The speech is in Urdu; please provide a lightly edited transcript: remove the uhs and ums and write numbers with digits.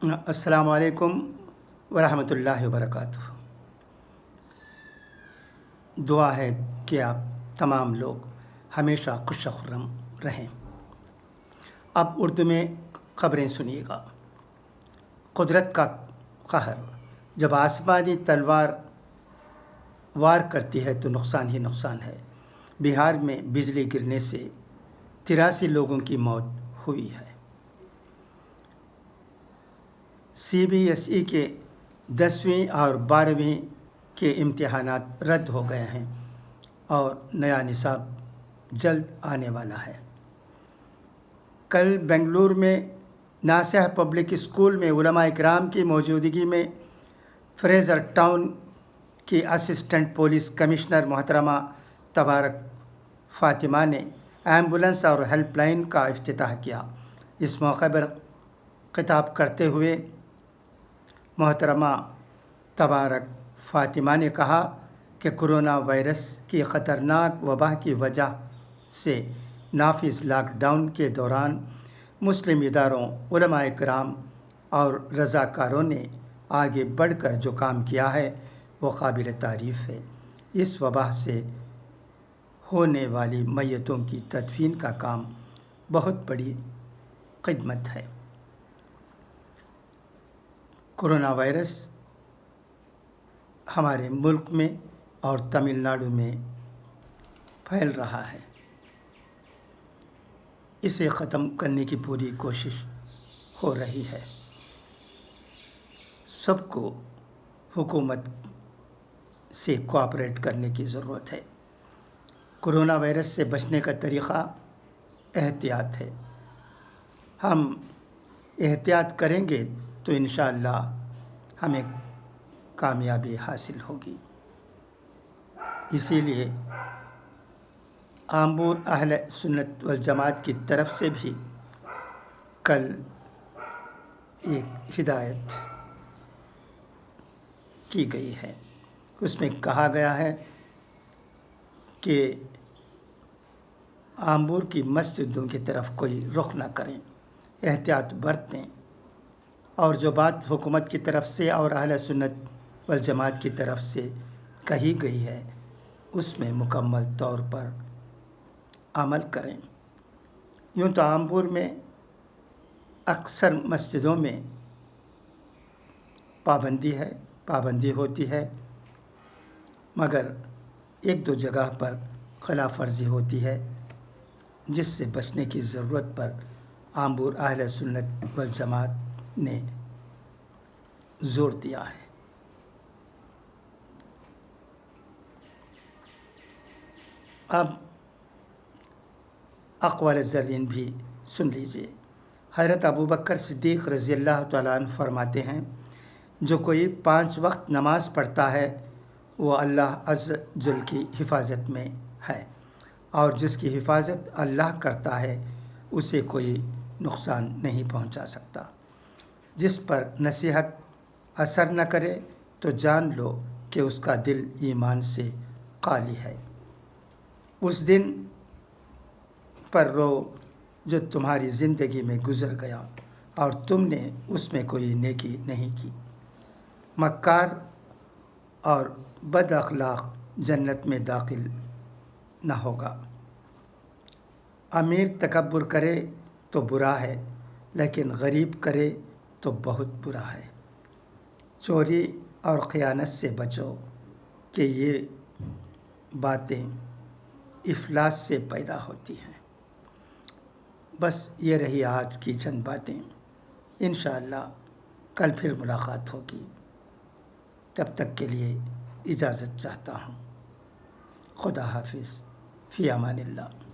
السلام علیکم ورحمۃ اللہ وبرکاتہ۔ دعا ہے کہ آپ تمام لوگ ہمیشہ خوش و خرم رہیں۔ اب اردو میں خبریں سنیے گا۔ قدرت کا قہر، جب آسمانی تلوار وار کرتی ہے تو نقصان ہی نقصان ہے۔ بہار میں بجلی گرنے سے 83 لوگوں کی موت ہوئی ہے۔ CBSE کے 10ویں اور 12ویں کے امتحانات رد ہو گئے ہیں اور نیا نصاب جلد آنے والا ہے۔ کل بنگلور میں ناسہ پبلک اسکول میں علماء کرام کی موجودگی میں فریزر ٹاؤن کی اسسٹنٹ پولیس کمشنر محترمہ تبارک فاطمہ نے ایمبولینس اور ہیلپ لائن کا افتتاح کیا۔ اس موقع پر خطاب کرتے ہوئے محترمہ تبارک فاطمہ نے کہا کہ کرونا وائرس کی خطرناک وبا کی وجہ سے نافذ لاک ڈاؤن کے دوران مسلم اداروں، علماء کرام اور رضاکاروں نے آگے بڑھ کر جو کام کیا ہے وہ قابل تعریف ہے۔ اس وبا سے ہونے والی میتوں کی تدفین کا کام بہت بڑی خدمت ہے۔ کرونا وائرس ہمارے ملک میں اور تمل ناڈو میں پھیل رہا ہے۔ اسے ختم کرنے کی پوری کوشش ہو رہی ہے۔ سب کو حکومت سے کوآپریٹ کرنے کی ضرورت ہے۔ کرونا وائرس سے بچنے کا طریقہ احتیاط ہے۔ ہم احتیاط کریں گے تو انشاءاللہ ہمیں کامیابی حاصل ہوگی۔ اسی لیے آمبور اہل سنت والجماعت کی طرف سے بھی کل ایک ہدایت کی گئی ہے۔ اس میں کہا گیا ہے کہ آمبور کی مسجدوں کی طرف کوئی رخ نہ کریں، احتیاط برتیں، اور جو بات حکومت کی طرف سے اور اہل سنت والجماعت کی طرف سے کہی گئی ہے اس میں مکمل طور پر عمل کریں۔ یوں تو آمبور میں اکثر مسجدوں میں پابندی ہوتی ہے، مگر ایک دو جگہ پر خلاف ورزی ہوتی ہے، جس سے بچنے کی ضرورت پر آمبور اہل سنت والجماعت نے زور دیا ہے۔ اب اقوال زرین بھی سن لیجیے۔ حضرت ابوبکر صدیق رضی اللہ تعالیٰ عنہ فرماتے ہیں، جو کوئی 5 وقت نماز پڑھتا ہے وہ اللہ عز جل کی حفاظت میں ہے، اور جس کی حفاظت اللہ کرتا ہے اسے کوئی نقصان نہیں پہنچا سکتا۔ جس پر نصیحت اثر نہ کرے تو جان لو کہ اس کا دل ایمان سے خالی ہے۔ اس دن پر رو جو تمہاری زندگی میں گزر گیا اور تم نے اس میں کوئی نیکی نہیں کی۔ مکار اور بد اخلاق جنت میں داخل نہ ہوگا۔ امیر تکبر کرے تو برا ہے، لیکن غریب کرے تو بہت برا ہے۔ چوری اور خیانت سے بچو کہ یہ باتیں افلاس سے پیدا ہوتی ہیں۔ بس یہ رہی آج کی چند باتیں۔ انشاءاللہ کل پھر ملاقات ہوگی۔ تب تک کے لیے اجازت چاہتا ہوں۔ خدا حافظ، فی امان اللہ۔